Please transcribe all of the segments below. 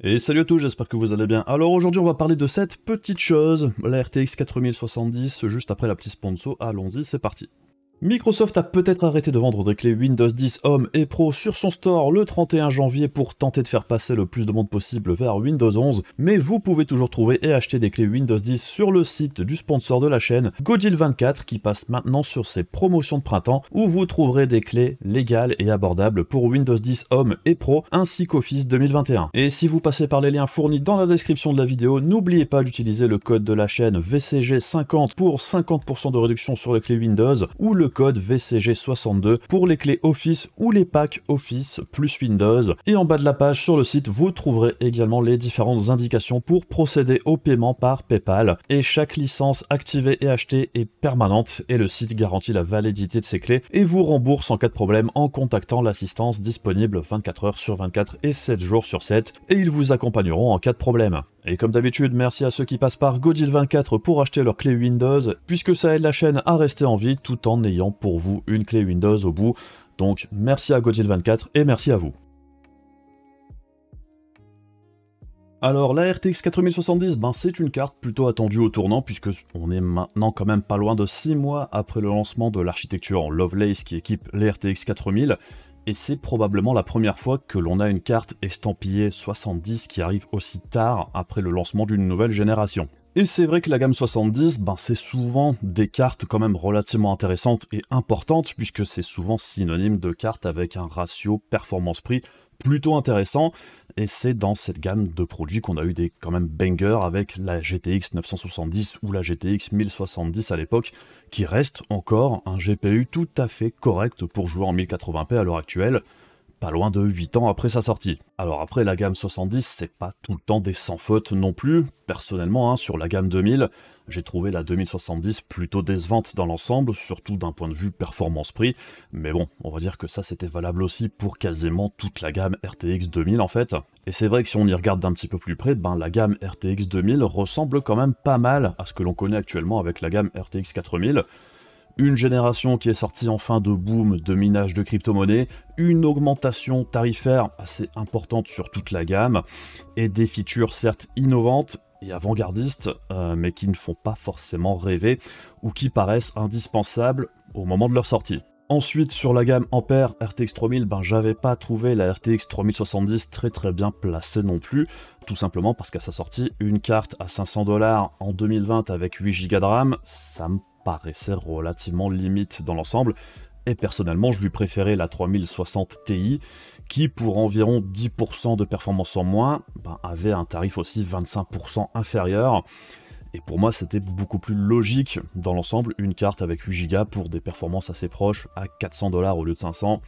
Et salut à tous, j'espère que vous allez bien. Alors aujourd'hui on va parler de cette petite chose, la RTX 4070, juste après la petite sponsor, allons-y, c'est parti. Microsoft a peut-être arrêté de vendre des clés Windows 10 Home et Pro sur son store le 31 janvier pour tenter de faire passer le plus de monde possible vers Windows 11, mais vous pouvez toujours trouver et acheter des clés Windows 10 sur le site du sponsor de la chaîne, Godil24, qui passe maintenant sur ses promotions de printemps, où vous trouverez des clés légales et abordables pour Windows 10 Home et Pro, ainsi qu'Office 2021. Et si vous passez par les liens fournis dans la description de la vidéo, n'oubliez pas d'utiliser le code de la chaîne VCG50 pour 50% de réduction sur les clés Windows, ou le code VCG62 pour les clés Office ou les packs Office plus Windows. Et en bas de la page sur le site, vous trouverez également les différentes indications pour procéder au paiement par PayPal. Et chaque licence activée et achetée est permanente et le site garantit la validité de ces clés et vous rembourse en cas de problème en contactant l'assistance disponible 24 heures sur 24 et 7 jours sur 7 et ils vous accompagneront en cas de problème. Et comme d'habitude, merci à ceux qui passent par Godil24 pour acheter leur clé Windows, puisque ça aide la chaîne à rester en vie tout en ayant pour vous une clé Windows au bout. Donc merci à Godil24 et merci à vous. Alors la RTX 4070, c'est une carte plutôt attendue au tournant puisque on est maintenant quand même pas loin de 6 mois après le lancement de l'architecture en Lovelace qui équipe les RTX 4000. Et c'est probablement la première fois que l'on a une carte estampillée 70 qui arrive aussi tard après le lancement d'une nouvelle génération. Et c'est vrai que la gamme 70, c'est souvent des cartes quand même relativement intéressantes et importantes, puisque c'est souvent synonyme de cartes avec un ratio performance-prix plutôt intéressant, et c'est dans cette gamme de produits qu'on a eu des quand même bangers avec la GTX 970 ou la GTX 1070 à l'époque, qui reste encore un GPU tout à fait correct pour jouer en 1080p à l'heure actuelle, pas loin de 8 ans après sa sortie. Alors après, la gamme 70, c'est pas tout le temps des sans faute non plus. Personnellement, sur la gamme 2000, j'ai trouvé la 2070 plutôt décevante dans l'ensemble, surtout d'un point de vue performance-prix. Mais bon, on va dire que ça c'était valable aussi pour quasiment toute la gamme RTX 2000 en fait. Et c'est vrai que si on y regarde d'un petit peu plus près, la gamme RTX 2000 ressemble quand même pas mal à ce que l'on connaît actuellement avec la gamme RTX 4000. Une génération qui est sortie en fin de boom de minage de crypto-monnaies, une augmentation tarifaire assez importante sur toute la gamme, et des features certes innovantes et avant-gardistes, mais qui ne font pas forcément rêver, ou qui paraissent indispensables au moment de leur sortie. Ensuite, sur la gamme Ampere RTX 3000, j'avais pas trouvé la RTX 3070 très bien placée non plus, tout simplement parce qu'à sa sortie, une carte à 500 $ en 2020 avec 8 Go de RAM, ça me paraissait relativement limite dans l'ensemble, et personnellement je lui préférais la 3060 Ti, qui pour environ 10% de performance en moins, avait un tarif aussi 25% inférieur, et pour moi c'était beaucoup plus logique dans l'ensemble, une carte avec 8 Go pour des performances assez proches à 400 $ au lieu de 500.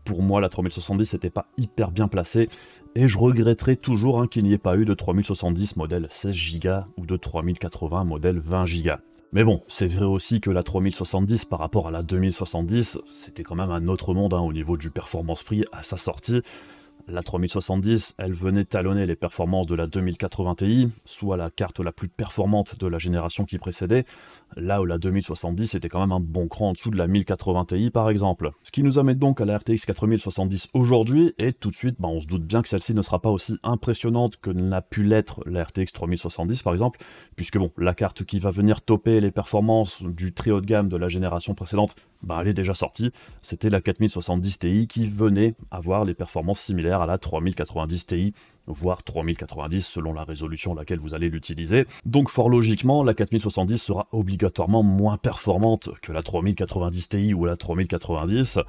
Pour moi la 3070 n'était pas hyper bien placée, et je regretterais toujours qu'il n'y ait pas eu de 3070 modèle 16 Go ou de 3080 modèle 20 Go. Mais bon, c'est vrai aussi que la 3070 par rapport à la 2070, c'était quand même un autre monde au niveau du performance-prix à sa sortie. La 3070, elle venait talonner les performances de la 2080 Ti, soit la carte la plus performante de la génération qui précédait, là où la 2070 était quand même un bon cran en dessous de la 1080 Ti par exemple. Ce qui nous amène donc à la RTX 4070 aujourd'hui, et tout de suite on se doute bien que celle-ci ne sera pas aussi impressionnante que n'a pu l'être la RTX 3070 par exemple, puisque la carte qui va venir topper les performances du très haut de gamme de la génération précédente, elle est déjà sortie, c'était la 4070 Ti qui venait avoir les performances similaires à la 3090 Ti, voire 3090 selon la résolution à laquelle vous allez l'utiliser. Donc fort logiquement, la 4070 sera obligatoirement moins performante que la 3090 Ti ou la 3090,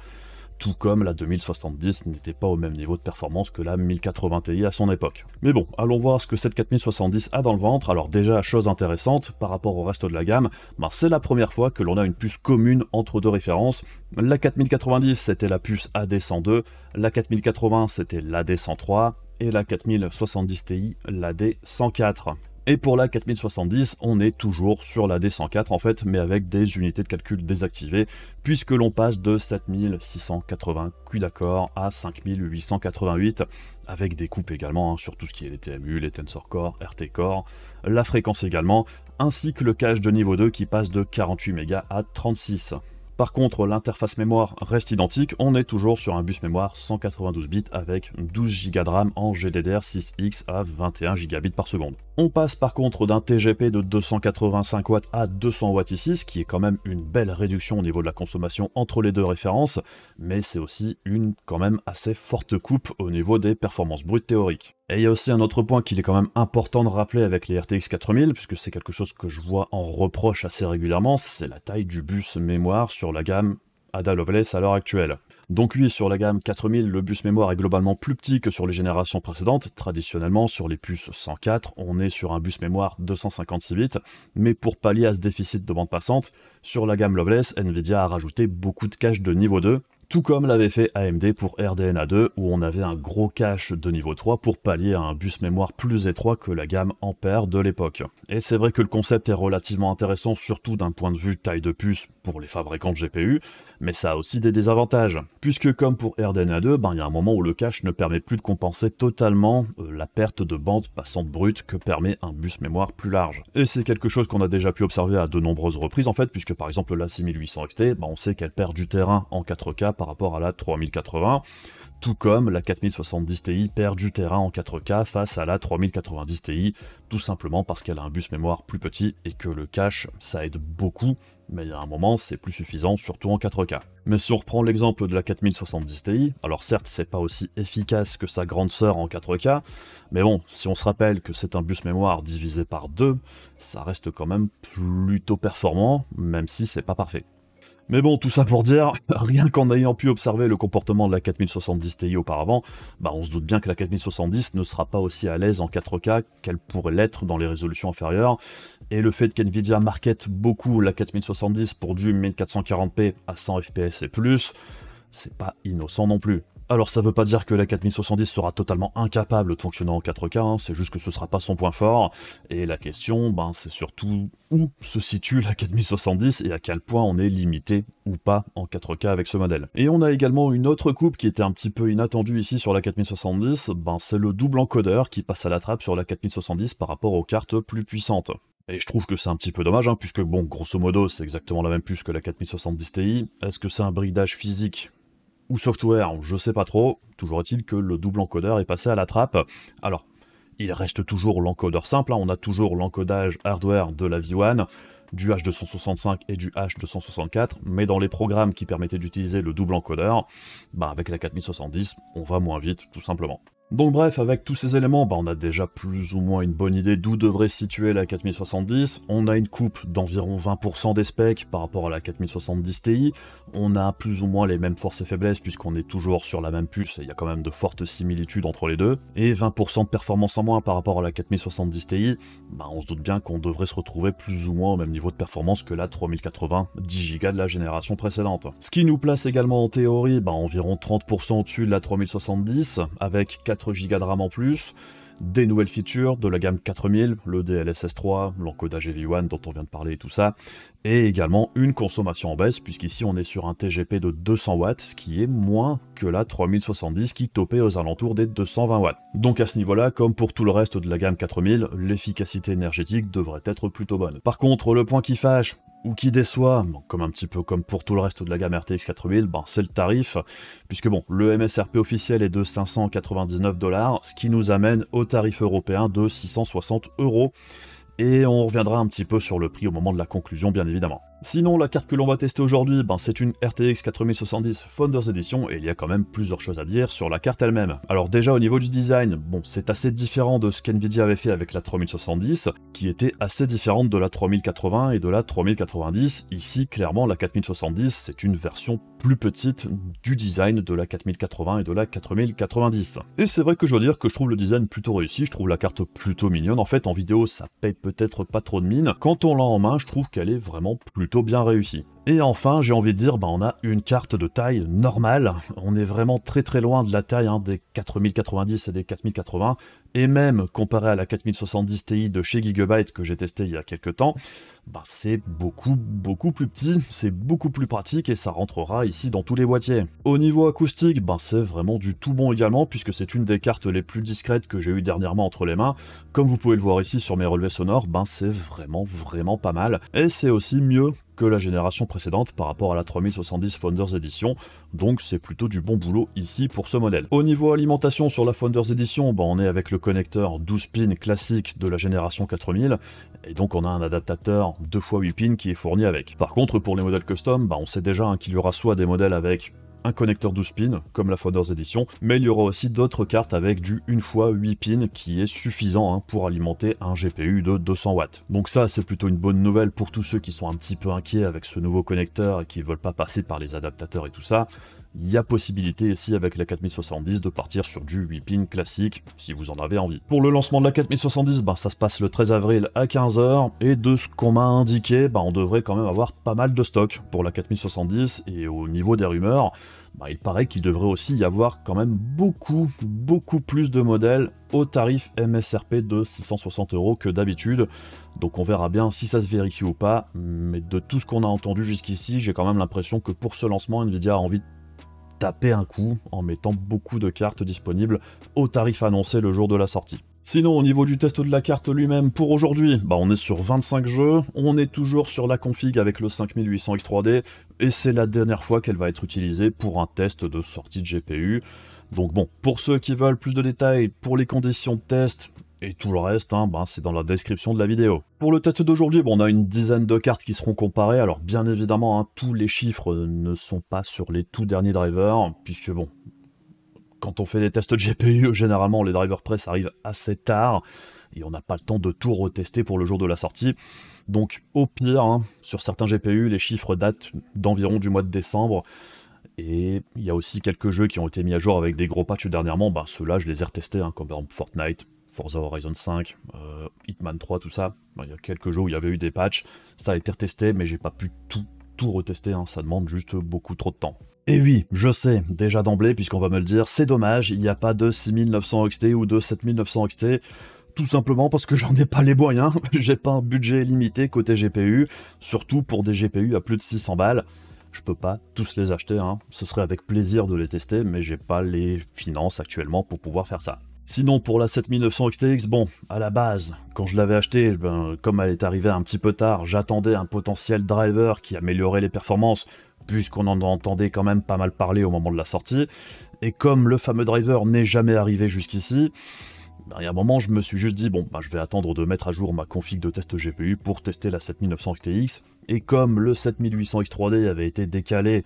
tout comme la 2070 n'était pas au même niveau de performance que la 1080 Ti à son époque. Mais bon, allons voir ce que cette 4070 a dans le ventre. Alors déjà, chose intéressante, par rapport au reste de la gamme, c'est la première fois que l'on a une puce commune entre deux références. La 4090 c'était la puce AD102, la 4080 c'était l'AD103, et la 4070 Ti l'AD104. Et pour la 4070, on est toujours sur la D104 en fait, mais avec des unités de calcul désactivées, puisque l'on passe de 7680 QI d'accord à 5888, avec des coupes également sur tout ce qui est les TMU, les Tensor Core, RT Core, la fréquence également, ainsi que le cache de niveau 2 qui passe de 48 mégas à 36. Par contre, l'interface mémoire reste identique, on est toujours sur un bus mémoire 192 bits avec 12 Go de RAM en GDDR6X à 21 Gb par seconde. On passe par contre d'un TGP de 285 watts à 200 watts ici, ce qui est quand même une belle réduction au niveau de la consommation entre les deux références, mais c'est aussi une quand même assez forte coupe au niveau des performances brutes théoriques. Et il y a aussi un autre point qu'il est quand même important de rappeler avec les RTX 4000, puisque c'est quelque chose que je vois en reproche assez régulièrement, c'est la taille du bus mémoire sur la gamme Ada Lovelace à l'heure actuelle. Donc oui, sur la gamme 4000, le bus mémoire est globalement plus petit que sur les générations précédentes. Traditionnellement, sur les puces 104, on est sur un bus mémoire 256 bits, mais pour pallier à ce déficit de bande passante, sur la gamme Lovelace, Nvidia a rajouté beaucoup de caches de niveau 2, tout comme l'avait fait AMD pour RDNA 2, où on avait un gros cache de niveau 3 pour pallier à un bus mémoire plus étroit que la gamme Ampère de l'époque. Et c'est vrai que le concept est relativement intéressant, surtout d'un point de vue taille de puce pour les fabricants de GPU, mais ça a aussi des désavantages, puisque comme pour RDNA 2, il y a un moment où le cache ne permet plus de compenser totalement la perte de bande passante brute que permet un bus mémoire plus large. Et c'est quelque chose qu'on a déjà pu observer à de nombreuses reprises en fait, puisque par exemple la 6800 XT, on sait qu'elle perd du terrain en 4K par rapport à la 3080, tout comme la 4070 Ti perd du terrain en 4K face à la 3090 Ti, tout simplement parce qu'elle a un bus mémoire plus petit et que le cache, ça aide beaucoup, mais il y a un moment, c'est plus suffisant, surtout en 4K. Mais si on reprend l'exemple de la 4070 Ti, alors certes, c'est pas aussi efficace que sa grande sœur en 4K, mais bon, si on se rappelle que c'est un bus mémoire divisé par 2, ça reste quand même plutôt performant, même si c'est pas parfait. Mais bon, tout ça pour dire, rien qu'en ayant pu observer le comportement de la 4070 Ti auparavant, on se doute bien que la 4070 ne sera pas aussi à l'aise en 4K qu'elle pourrait l'être dans les résolutions inférieures, et le fait qu'NVIDIA market beaucoup la 4070 pour du 1440p à 100 fps et plus, c'est pas innocent non plus. Alors ça veut pas dire que la 4070 sera totalement incapable de fonctionner en 4K, c'est juste que ce sera pas son point fort, et la question, c'est surtout où se situe la 4070 et à quel point on est limité ou pas en 4K avec ce modèle. Et on a également une autre coupe qui était un petit peu inattendue ici sur la 4070, c'est le double encodeur qui passe à la trappe sur la 4070 par rapport aux cartes plus puissantes. Et je trouve que c'est un petit peu dommage, puisque grosso modo, c'est exactement la même puce que la 4070 Ti. Est-ce que c'est un bridage physique ou software, je sais pas trop, toujours est-il que le double encodeur est passé à la trappe. Alors, il reste toujours l'encodeur simple, on a toujours l'encodage hardware de la V1, du H265 et du H264, mais dans les programmes qui permettaient d'utiliser le double encodeur, avec la 4070, on va moins vite, tout simplement. Donc bref, avec tous ces éléments, on a déjà plus ou moins une bonne idée d'où devrait se situer la 4070, on a une coupe d'environ 20% des specs par rapport à la 4070 Ti, on a plus ou moins les mêmes forces et faiblesses puisqu'on est toujours sur la même puce et il y a quand même de fortes similitudes entre les deux, et 20% de performance en moins par rapport à la 4070 Ti, on se doute bien qu'on devrait se retrouver plus ou moins au même niveau de performance que la 3080 10 Go de la génération précédente. Ce qui nous place également en théorie environ 30% au-dessus de la 3070, avec 4 Go de RAM en plus, des nouvelles features de la gamme 4000, le DLSS 3, l'encodage EV1 dont on vient de parler et tout ça, et également une consommation en baisse, puisqu'ici on est sur un TGP de 200 watts, ce qui est moins que la 3070 qui topait aux alentours des 220 watts. Donc à ce niveau-là, comme pour tout le reste de la gamme 4000, l'efficacité énergétique devrait être plutôt bonne. Par contre, le point qui fâche, ou qui déçoit, comme un petit peu comme pour tout le reste de la gamme RTX 4000, c'est le tarif, puisque le MSRP officiel est de 599 $, ce qui nous amène au tarif européen de 660 €, et on reviendra un petit peu sur le prix au moment de la conclusion bien évidemment. Sinon, la carte que l'on va tester aujourd'hui, c'est une RTX 4070 Founders Edition, et il y a quand même plusieurs choses à dire sur la carte elle-même. Alors déjà au niveau du design, c'est assez différent de ce qu'NVIDIA avait fait avec la 3070, qui était assez différente de la 3080 et de la 3090. Ici, clairement, la 4070, c'est une version plus petite du design de la 4080 et de la 4090. Et c'est vrai que je dois dire que je trouve le design plutôt réussi, je trouve la carte plutôt mignonne. En fait, en vidéo, ça paye peut-être pas trop de mine. Quand on l'a en main, je trouve qu'elle est vraiment plutôt bien réussi. Et enfin, j'ai envie de dire, on a une carte de taille normale, on est vraiment très très loin de la taille des 4090 et des 4080, et même comparé à la 4070 Ti de chez Gigabyte que j'ai testé il y a quelques temps, c'est beaucoup plus petit, c'est beaucoup plus pratique et ça rentrera ici dans tous les boîtiers. Au niveau acoustique, c'est vraiment du tout bon également, puisque c'est une des cartes les plus discrètes que j'ai eu dernièrement entre les mains. Comme vous pouvez le voir ici sur mes relevés sonores, c'est vraiment pas mal, et c'est aussi mieux que la génération précédente par rapport à la 3070 Founders Edition, donc c'est plutôt du bon boulot ici pour ce modèle. Au niveau alimentation sur la Founders Edition, on est avec le connecteur 12 pins classique de la génération 4000, et donc on a un adaptateur 2x8 pins qui est fourni avec. Par contre pour les modèles custom, on sait déjà qu'il y aura soit des modèles avec un connecteur 12 pins, comme la Founders Edition, mais il y aura aussi d'autres cartes avec du 1x8 pins qui est suffisant pour alimenter un GPU de 200 watts. Donc ça, c'est plutôt une bonne nouvelle pour tous ceux qui sont un petit peu inquiets avec ce nouveau connecteur et qui ne veulent pas passer par les adaptateurs et tout ça. Il y a possibilité ici avec la 4070 de partir sur du 8 pins classique, si vous en avez envie. Pour le lancement de la 4070, ça se passe le 13 avril à 15 h, et de ce qu'on m'a indiqué, on devrait quand même avoir pas mal de stock pour la 4070, et au niveau des rumeurs, il paraît qu'il devrait aussi y avoir quand même beaucoup plus de modèles au tarif MSRP de 660 € que d'habitude. Donc on verra bien si ça se vérifie ou pas, mais de tout ce qu'on a entendu jusqu'ici, j'ai quand même l'impression que pour ce lancement, Nvidia a envie de taper un coup en mettant beaucoup de cartes disponibles au tarif annoncé le jour de la sortie. Sinon, au niveau du test de la carte lui-même, pour aujourd'hui, on est sur 25 jeux, on est toujours sur la config avec le 5800X3D, et c'est la dernière fois qu'elle va être utilisée pour un test de sortie de GPU. Donc bon, pour ceux qui veulent plus de détails, pour les conditions de test, et tout le reste, c'est dans la description de la vidéo. Pour le test d'aujourd'hui, on a une dizaine de cartes qui seront comparées. Alors bien évidemment, tous les chiffres ne sont pas sur les tout derniers drivers, puisque quand on fait des tests de GPU, généralement les drivers press arrivent assez tard, et on n'a pas le temps de tout retester pour le jour de la sortie. Donc au pire, sur certains GPU, les chiffres datent d'environ du mois de décembre, et il y a aussi quelques jeux qui ont été mis à jour avec des gros patchs dernièrement. Ceux-là, je les ai retestés, comme par exemple Fortnite, Forza Horizon 5, Hitman 3, tout ça. Il y a quelques jeux où il y avait eu des patchs, ça a été retesté, mais j'ai pas pu tout retester, ça demande juste beaucoup trop de temps. Et oui, je sais, déjà d'emblée, puisqu'on va me le dire, c'est dommage, il n'y a pas de 6900 XT ou de 7900 XT, tout simplement parce que j'en ai pas les moyens, j'ai pas un budget limité côté GPU, surtout pour des GPU à plus de 600 balles. Je peux pas tous les acheter, ce serait avec plaisir de les tester, mais j'ai pas les finances actuellement pour pouvoir faire ça. Sinon pour la 7900 XTX, à la base, quand je l'avais acheté, comme elle est arrivée un petit peu tard, j'attendais un potentiel driver qui améliorait les performances, puisqu'on en entendait quand même pas mal parler au moment de la sortie, et comme le fameux driver n'est jamais arrivé jusqu'ici, il y a un moment je me suis juste dit, je vais attendre de mettre à jour ma config de test GPU pour tester la 7900 XTX, et comme le 7800 X3D avait été décalé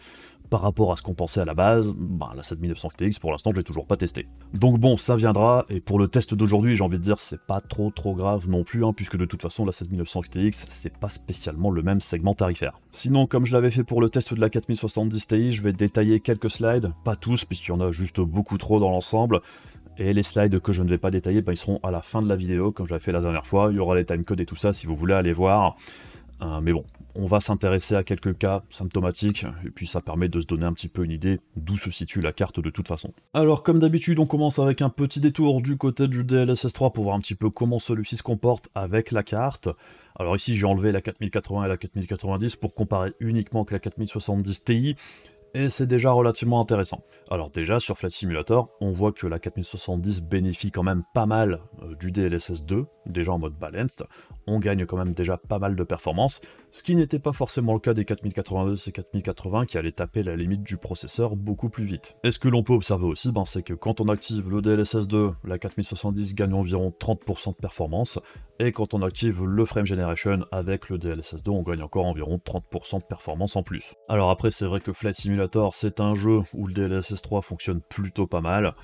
par rapport à ce qu'on pensait à la base, la 7900 XTX pour l'instant je l'ai toujours pas testé. Donc ça viendra, et pour le test d'aujourd'hui j'ai envie de dire c'est pas trop grave non plus, puisque de toute façon la 7900 XTX c'est pas spécialement le même segment tarifaire. Sinon comme je l'avais fait pour le test de la 4070 Ti, je vais détailler quelques slides, pas tous puisqu'il y en a juste beaucoup trop dans l'ensemble, et les slides que je ne vais pas détailler, ils seront à la fin de la vidéo comme je l'avais fait la dernière fois, il y aura les timecodes et tout ça si vous voulez aller voir. Mais on va s'intéresser à quelques cas symptomatiques, et puis ça permet de se donner un petit peu une idée d'où se situe la carte de toute façon. Alors comme d'habitude, on commence avec un petit détour du côté du DLSS 3 pour voir un petit peu comment celui-ci se comporte avec la carte. Alors ici j'ai enlevé la 4080 et la 4090 pour comparer uniquement avec la 4070 Ti, et c'est déjà relativement intéressant. Alors déjà, sur Flight Simulator, on voit que la 4070 bénéficie quand même pas mal du DLSS 2, déjà en mode balanced, on gagne quand même déjà pas mal de performance, ce qui n'était pas forcément le cas des 4092 et 4080 qui allaient taper la limite du processeur beaucoup plus vite. Et ce que l'on peut observer aussi, c'est que quand on active le DLSS 2, la 4070 gagne environ 30% de performance, et quand on active le Frame Generation avec le DLSS 2, on gagne encore environ 30% de performance en plus. Alors après, c'est vrai que Flight Simulator, c'est un jeu où le DLSS 3 fonctionne plutôt pas mal.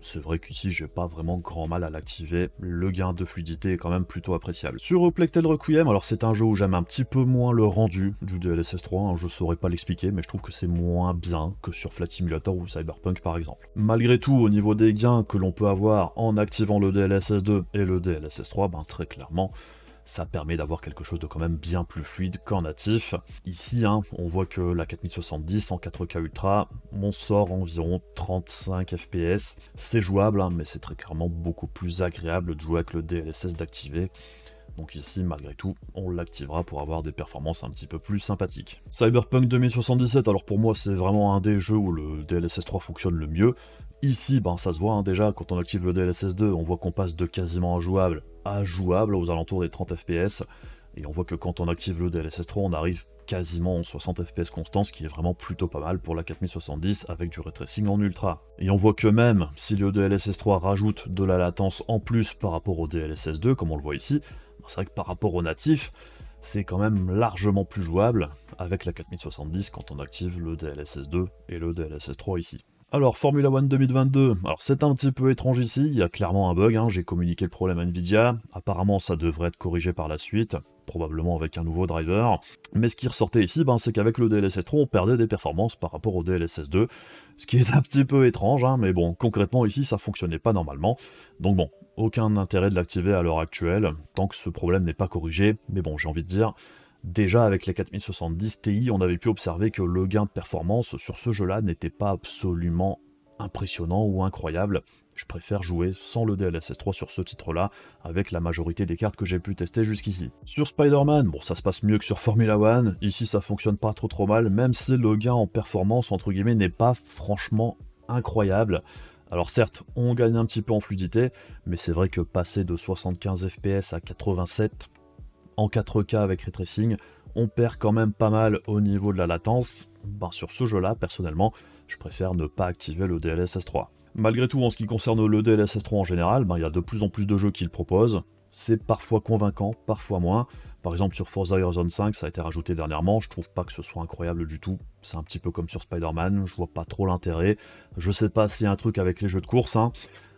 C'est vrai qu'ici, j'ai pas vraiment grand mal à l'activer, le gain de fluidité est quand même plutôt appréciable. Sur Plectel Requiem, alors c'est un jeu où j'aime un petit peu moins le rendu du DLSS 3, je saurais pas l'expliquer, mais je trouve que c'est moins bien que sur Flight Simulator ou Cyberpunk par exemple. Malgré tout, au niveau des gains que l'on peut avoir en activant le DLSS 2 et le DLSS 3, très clairement, ça permet d'avoir quelque chose de quand même bien plus fluide qu'en natif. Ici, on voit que la 4070 en 4K Ultra, on sort environ 35 FPS. C'est jouable, mais c'est très clairement beaucoup plus agréable de jouer avec le DLSS d'activer. Donc ici, malgré tout, on l'activera pour avoir des performances un petit peu plus sympathiques. Cyberpunk 2077, alors pour moi, c'est vraiment un des jeux où le DLSS 3 fonctionne le mieux. Ici, ça se voit déjà, quand on active le DLSS 2, on voit qu'on passe de quasiment injouable à jouable aux alentours des 30 FPS, et on voit que quand on active le DLSS 3, on arrive quasiment en 60 fps constant, ce qui est vraiment plutôt pas mal pour la 4070 avec du ray tracing en ultra. Et on voit que même si le DLSS 3 rajoute de la latence en plus par rapport au DLSS 2, comme on le voit ici, c'est vrai que par rapport au natif, c'est quand même largement plus jouable avec la 4070 quand on active le DLSS 2 et le DLSS 3 ici. Alors, Formula One 2022, alors c'est un petit peu étrange ici, il y a clairement un bug, j'ai communiqué le problème à Nvidia, apparemment ça devrait être corrigé par la suite, probablement avec un nouveau driver, mais ce qui ressortait ici, c'est qu'avec le DLSS 3, on perdait des performances par rapport au DLSS 2, ce qui est un petit peu étrange, mais bon, concrètement ici, ça fonctionnait pas normalement, donc bon, aucun intérêt de l'activer à l'heure actuelle, tant que ce problème n'est pas corrigé, mais bon, j'ai envie de dire, déjà avec les 4070 Ti, on avait pu observer que le gain de performance sur ce jeu-là n'était pas absolument impressionnant ou incroyable. Je préfère jouer sans le DLSS 3 sur ce titre-là, avec la majorité des cartes que j'ai pu tester jusqu'ici. Sur Spider-Man, bon ça se passe mieux que sur Formula One, ici ça fonctionne pas trop mal, même si le gain en performance entre guillemets n'est pas franchement incroyable. Alors certes, on gagne un petit peu en fluidité, mais c'est vrai que passer de 75 fps à 87, en 4K avec ray tracing, on perd quand même pas mal au niveau de la latence. Sur ce jeu-là, personnellement, je préfère ne pas activer le DLSS 3. Malgré tout, en ce qui concerne le DLSS 3 en général, il y a de plus en plus de jeux qui le proposent. C'est parfois convaincant, parfois moins. Par exemple, sur Forza Horizon 5, ça a été rajouté dernièrement, je trouve pas que ce soit incroyable du tout. C'est un petit peu comme sur Spider-Man, je vois pas trop l'intérêt. Je sais pas s'il y a un truc avec les jeux de course,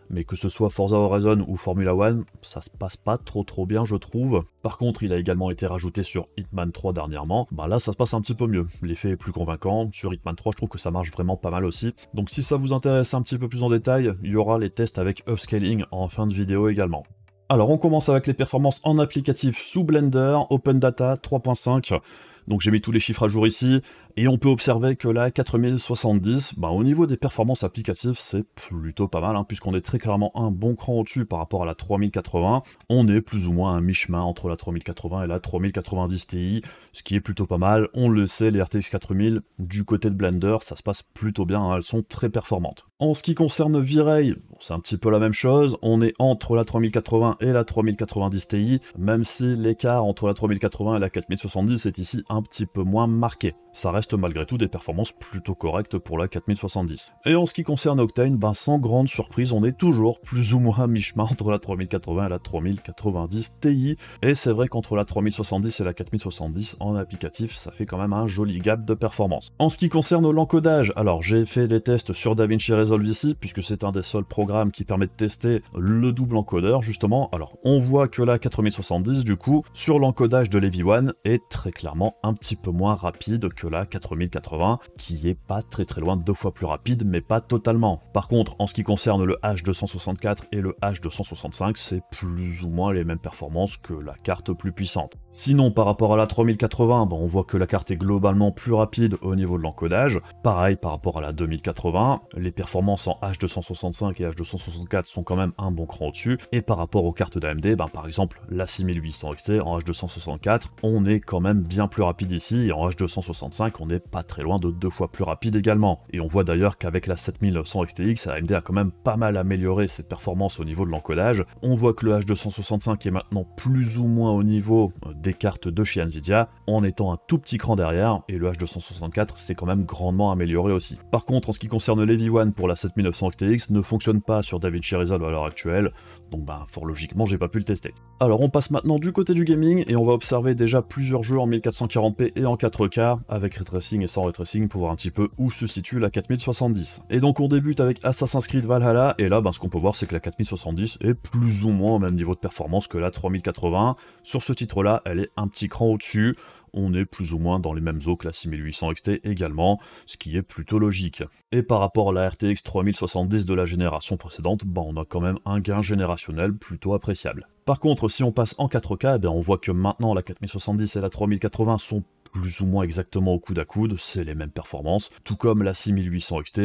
mais que ce soit Forza Horizon ou Formula One, ça se passe pas trop bien je trouve. Par contre, il a également été rajouté sur Hitman 3 dernièrement, là ça se passe un petit peu mieux, l'effet est plus convaincant. Sur Hitman 3 je trouve que ça marche vraiment pas mal aussi. Donc si ça vous intéresse un petit peu plus en détail, il y aura les tests avec upscaling en fin de vidéo également. Alors on commence avec les performances en applicatif sous Blender, Open Data 3.5. Donc j'ai mis tous les chiffres à jour ici, et on peut observer que la 4070, au niveau des performances applicatives, c'est plutôt pas mal, puisqu'on est très clairement un bon cran au-dessus par rapport à la 3080. On est plus ou moins un mi-chemin entre la 3080 et la 3090 Ti, ce qui est plutôt pas mal. On le sait, les RTX 4000, du côté de Blender, ça se passe plutôt bien, elles sont très performantes. En ce qui concerne V-Ray, c'est un petit peu la même chose, on est entre la 3080 et la 3090 Ti, même si l'écart entre la 3080 et la 4070 est ici un petit peu moins marqué. Ça reste malgré tout des performances plutôt correctes pour la 4070. Et en ce qui concerne Octane, sans grande surprise, on est toujours plus ou moins à mi-chemin entre la 3080 et la 3090 Ti, et c'est vrai qu'entre la 3070 et la 4070 en applicatif, ça fait quand même un joli gap de performance. En ce qui concerne l'encodage, alors j'ai fait les tests sur DaVinci Resolve ici, puisque c'est un des seuls programmes qui permet de tester le double encodeur, justement. Alors on voit que la 4070, du coup, sur l'encodage de l'Eevee One, est très clairement un petit peu moins rapide que la 4080, qui est pas très loin de 2 fois plus rapide, mais pas totalement. Par contre, en ce qui concerne le H264 et le H265, c'est plus ou moins les mêmes performances que la carte plus puissante. Sinon, par rapport à la 3080, on voit que la carte est globalement plus rapide au niveau de l'encodage. Pareil par rapport à la 2080, les performances en H265 et H264 sont quand même un bon cran au-dessus. Et par rapport aux cartes d'AMD, par exemple la 6800 XT en H264, on est quand même bien plus rapide ici, et en H265, on n'est pas très loin de 2 fois plus rapide également. Et on voit d'ailleurs qu'avec la 7900 XTX, AMD a quand même pas mal amélioré ses performances au niveau de l'encodage. On voit que le H265 est maintenant plus ou moins au niveau des cartes de chez Nvidia, en étant un tout petit cran derrière, et le H264 s'est quand même grandement amélioré aussi. Par contre, en ce qui concerne l'Eevee One pour la 7900 XTX, ne fonctionne pas sur DaVinci Resolve à l'heure actuelle, donc fort logiquement j'ai pas pu le tester. Alors on passe maintenant du côté du gaming, et on va observer déjà plusieurs jeux en 1440p et en 4K, avec ray tracing et sans ray tracing pour voir un petit peu où se situe la 4070. Et donc on débute avec Assassin's Creed Valhalla, et là ce qu'on peut voir c'est que la 4070 est plus ou moins au même niveau de performance que la 3080. Sur ce titre là, elle est un petit cran au-dessus. On est plus ou moins dans les mêmes eaux que la 6800 XT également, ce qui est plutôt logique. Et par rapport à la RTX 3070 de la génération précédente, on a quand même un gain générationnel plutôt appréciable. Par contre, si on passe en 4K, on voit que maintenant la 4070 et la 3080 sont plus ou moins exactement au coude à coude, c'est les mêmes performances, tout comme la 6800 XT,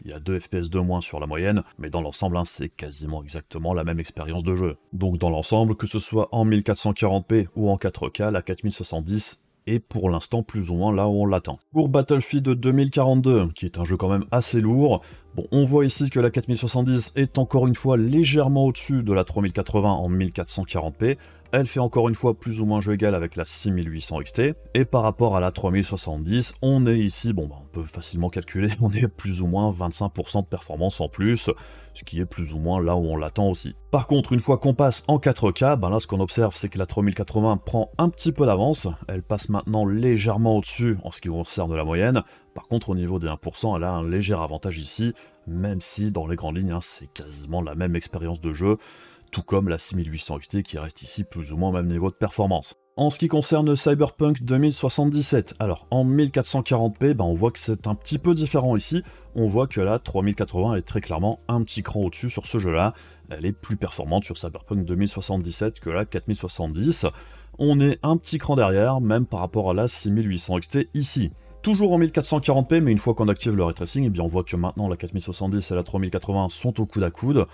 il y a 2 FPS de moins sur la moyenne, mais dans l'ensemble, c'est quasiment exactement la même expérience de jeu. Donc dans l'ensemble, que ce soit en 1440p ou en 4K, la 4070 est pour l'instant plus ou moins là où on l'attend. Pour Battlefield 2042, qui est un jeu quand même assez lourd, Bon, on voit ici que la 4070 est encore une fois légèrement au-dessus de la 3080 en 1440p, elle fait encore une fois plus ou moins jeu égal avec la 6800 XT, et par rapport à la 3070, on est ici, bon, on peut facilement calculer, on est plus ou moins 25% de performance en plus, ce qui est plus ou moins là où on l'attend aussi. Par contre, une fois qu'on passe en 4K, ben là ce qu'on observe c'est que la 3080 prend un petit peu d'avance, elle passe maintenant légèrement au-dessus en ce qui concerne la moyenne. Par contre, au niveau des 1%, elle a un léger avantage ici, même si dans les grandes lignes, c'est quasiment la même expérience de jeu, tout comme la 6800 XT qui reste ici plus ou moins au même niveau de performance. En ce qui concerne Cyberpunk 2077, alors en 1440p, on voit que c'est un petit peu différent ici, on voit que la 3080 est très clairement un petit cran au-dessus sur ce jeu-là, elle est plus performante sur Cyberpunk 2077 que la 4070, on est un petit cran derrière, même par rapport à la 6800 XT ici. Toujours en 1440p, mais une fois qu'on active le ray tracing, eh bien on voit que maintenant la 4070 et la 3080 sont au coude à coude,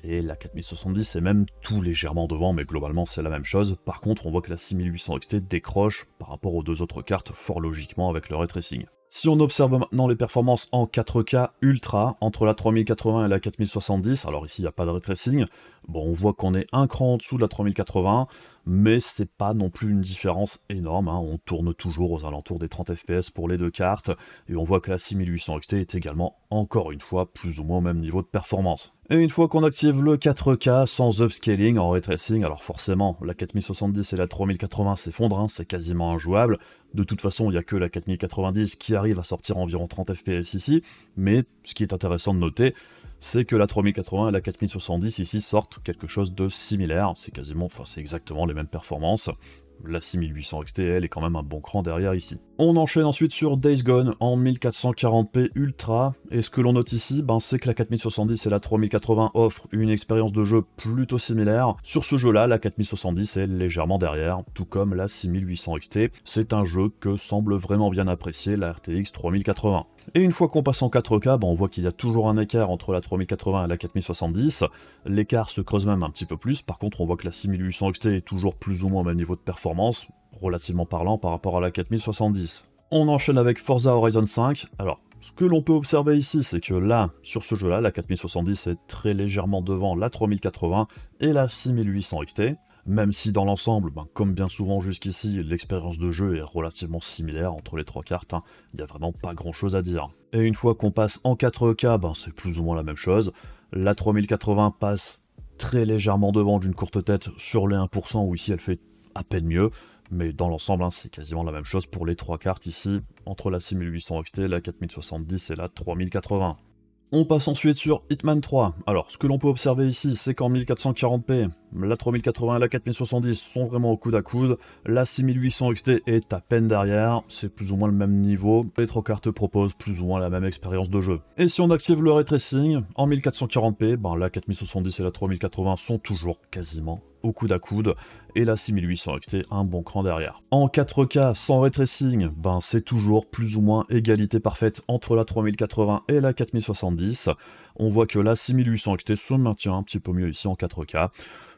et la 4070 est même tout légèrement devant, mais globalement c'est la même chose. Par contre, on voit que la 6800 XT décroche par rapport aux deux autres cartes fort logiquement avec le ray tracing. Si on observe maintenant les performances en 4K ultra entre la 3080 et la 4070, alors ici il n'y a pas de ray tracing, bon on voit qu'on est un cran en dessous de la 3080, mais c'est pas non plus une différence énorme, on tourne toujours aux alentours des 30 fps pour les deux cartes, et on voit que la 6800 XT est également encore une fois plus ou moins au même niveau de performance. Et une fois qu'on active le 4K sans upscaling en ray tracing, alors forcément la 4070 et la 3080 s'effondrent, c'est quasiment injouable. De toute façon, il n'y a que la 4090 qui arrive à sortir environ 30 fps ici, mais ce qui est intéressant de noter, c'est que la 3080 et la 4070 ici sortent quelque chose de similaire, c'est exactement les mêmes performances. La 6800 XT, elle, est quand même un bon cran derrière ici. On enchaîne ensuite sur Days Gone en 1440p Ultra, et ce que l'on note ici, c'est que la 4070 et la 3080 offrent une expérience de jeu plutôt similaire. Sur ce jeu-là, la 4070 est légèrement derrière, tout comme la 6800 XT. C'est un jeu que semble vraiment bien apprécier la RTX 3080. Et une fois qu'on passe en 4K, on voit qu'il y a toujours un écart entre la 3080 et la 4070. L'écart se creuse même un petit peu plus, par contre on voit que la 6800 XT est toujours plus ou moins au même niveau de performance, relativement parlant par rapport à la 4070. On enchaîne avec Forza Horizon 5. Alors, ce que l'on peut observer ici, c'est que là, sur ce jeu-là, la 4070 est très légèrement devant la 3080 et la 6800 XT. Même si dans l'ensemble, comme bien souvent jusqu'ici, l'expérience de jeu est relativement similaire entre les trois cartes, il n'y a vraiment pas grand chose à dire. Et une fois qu'on passe en 4K, c'est plus ou moins la même chose. La 3080 passe très légèrement devant d'une courte tête sur les 1%, où ici elle fait à peine mieux, mais dans l'ensemble, c'est quasiment la même chose pour les trois cartes ici, entre la 6800 XT, la 4070 et la 3080. On passe ensuite sur Hitman 3. Alors, ce que l'on peut observer ici, c'est qu'en 1440p, la 3080 et la 4070 sont vraiment au coude à coude, la 6800 XT est à peine derrière, c'est plus ou moins le même niveau, les trois cartes proposent plus ou moins la même expérience de jeu. Et si on active le ray tracing, en 1440p, la 4070 et la 3080 sont toujours quasiment au coude à coude, et la 6800 XT un bon cran derrière. En 4K sans ray tracing, c'est toujours plus ou moins égalité parfaite entre la 3080 et la 4070. On voit que la 6800 XT se maintient un petit peu mieux ici en 4K,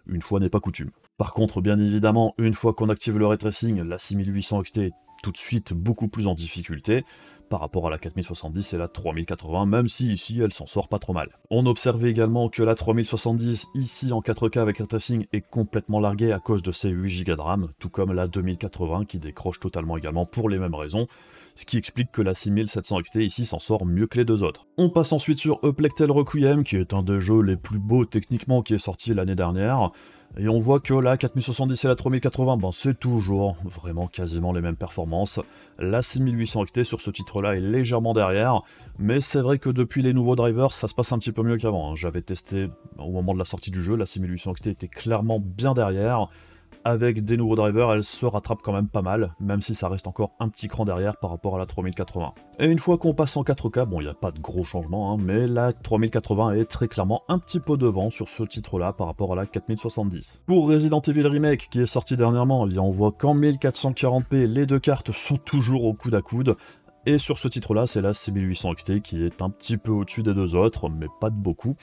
une fois n'est pas coutume. Par contre, bien évidemment, une fois qu'on active le ray tracing, la 6800 XT est tout de suite beaucoup plus en difficulté par rapport à la 4070 et la 3080, même si ici elle s'en sort pas trop mal. On observe également que la 3070 ici en 4K avec ray tracing est complètement larguée à cause de ses 8 Go de RAM, tout comme la 2080 qui décroche totalement également pour les mêmes raisons, ce qui explique que la 6700 XT ici s'en sort mieux que les deux autres. On passe ensuite sur A Plague Tale Requiem, qui est un des jeux les plus beaux techniquement qui est sorti l'année dernière, et on voit que la 4070 et la 3080, c'est toujours vraiment quasiment les mêmes performances. La 6800 XT sur ce titre-là est légèrement derrière, mais c'est vrai que depuis les nouveaux drivers, ça se passe un petit peu mieux qu'avant. J'avais testé au moment de la sortie du jeu, la 6800 XT était clairement bien derrière. Avec des nouveaux drivers, elle se rattrape quand même pas mal, même si ça reste encore un petit cran derrière par rapport à la 3080. Et une fois qu'on passe en 4K, il n'y a pas de gros changements, mais la 3080 est très clairement un petit peu devant sur ce titre-là par rapport à la 4070. Pour Resident Evil Remake, qui est sorti dernièrement, on voit qu'en 1440p, les deux cartes sont toujours au coude à coude, et sur ce titre-là, c'est la 6800 XT qui est un petit peu au-dessus des deux autres, mais pas de beaucoup.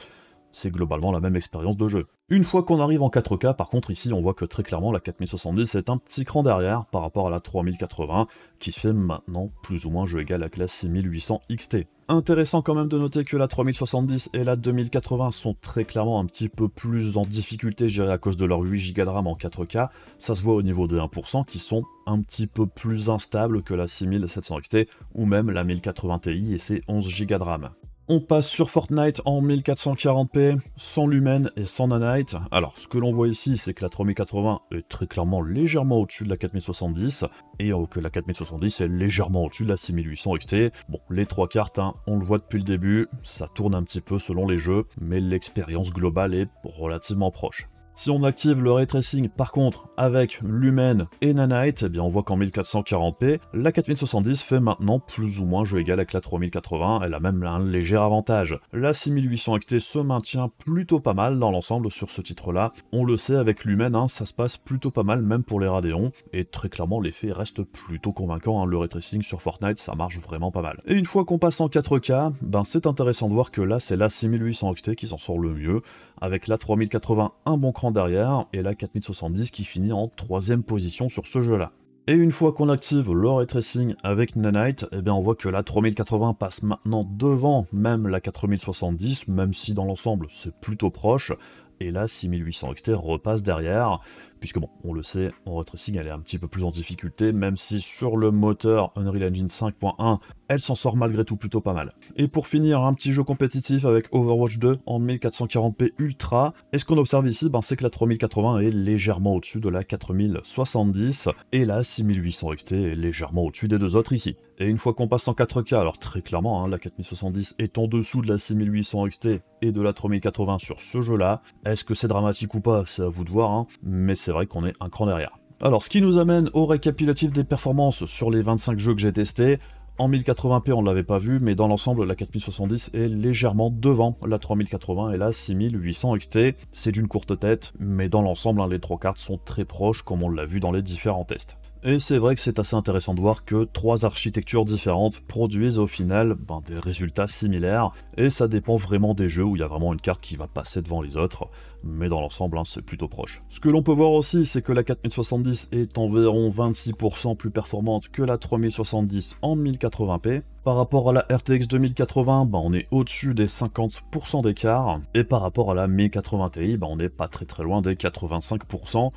c'est globalement la même expérience de jeu. Une fois qu'on arrive en 4K, par contre ici on voit que très clairement la 4070 est un petit cran derrière par rapport à la 3080, qui fait maintenant plus ou moins jeu égal avec la 6800 XT. Intéressant quand même de noter que la 3070 et la 2080 sont très clairement un petit peu plus en difficulté, je dirais, à cause de leur 8 Go de RAM en 4K. Ça se voit au niveau des 1% qui sont un petit peu plus instables que la 6700 XT ou même la 1080 Ti et ses 11 Go de RAM. On passe sur Fortnite en 1440p, sans lumen et sans nanite. Alors, ce que l'on voit ici, c'est que la 3080 est très clairement légèrement au-dessus de la 4070, et que la 4070 est légèrement au-dessus de la 6800 XT. Bon, les trois cartes, hein, on le voit depuis le début, ça tourne un petit peu selon les jeux, mais l'expérience globale est relativement proche. Si on active le ray tracing par contre avec Lumen et Nanite, eh bien on voit qu'en 1440p, la 4070 fait maintenant plus ou moins jeu égal avec la 3080, elle a même un léger avantage. La 6800 XT se maintient plutôt pas mal dans l'ensemble sur ce titre-là. On le sait avec Lumen, hein, ça se passe plutôt pas mal même pour les Radeon, et très clairement l'effet reste plutôt convaincant, hein. Le ray tracing sur Fortnite ça marche vraiment pas mal. Et une fois qu'on passe en 4K, ben c'est intéressant de voir que là c'est la 6800 XT qui s'en sort le mieux, avec la 3080 un bon cran derrière, et la 4070 qui finit en 3ème position sur ce jeu-là. Et une fois qu'on active le ray tracing avec Nanite, eh bien on voit que la 3080 passe maintenant devant même la 4070, même si dans l'ensemble c'est plutôt proche, et la 6800 XT repasse derrière, puisque bon, on le sait, en ray tracing elle est un petit peu plus en difficulté, même si sur le moteur Unreal Engine 5.1, elle s'en sort malgré tout plutôt pas mal. Et pour finir, un petit jeu compétitif avec Overwatch 2 en 1440p Ultra, et ce qu'on observe ici, ben, c'est que la 3080 est légèrement au-dessus de la 4070, et la 6800 XT est légèrement au-dessus des deux autres ici. Et une fois qu'on passe en 4K, alors très clairement, hein, la 4070 est en dessous de la 6800 XT et de la 3080 sur ce jeu-là. Est-ce que c'est dramatique ou pas? C'est à vous de voir, hein, mais c'est vrai qu'on est un cran derrière. Alors, ce qui nous amène au récapitulatif des performances sur les 25 jeux que j'ai testés. En 1080p, on ne l'avait pas vu, mais dans l'ensemble, la 4070 est légèrement devant la 3080 et la 6800 XT. C'est d'une courte tête, mais dans l'ensemble, hein, les trois cartes sont très proches, comme on l'a vu dans les différents tests. Et c'est vrai que c'est assez intéressant de voir que trois architectures différentes produisent au final des résultats similaires, et ça dépend vraiment des jeux où il y a vraiment une carte qui va passer devant les autres, mais dans l'ensemble, hein, c'est plutôt proche. Ce que l'on peut voir aussi, c'est que la 4070 est environ 26% plus performante que la 3070 en 1080p. Par rapport à la RTX 2080, on est au-dessus des 50% d'écart, et par rapport à la 1080 Ti, on n'est pas très loin des 85%,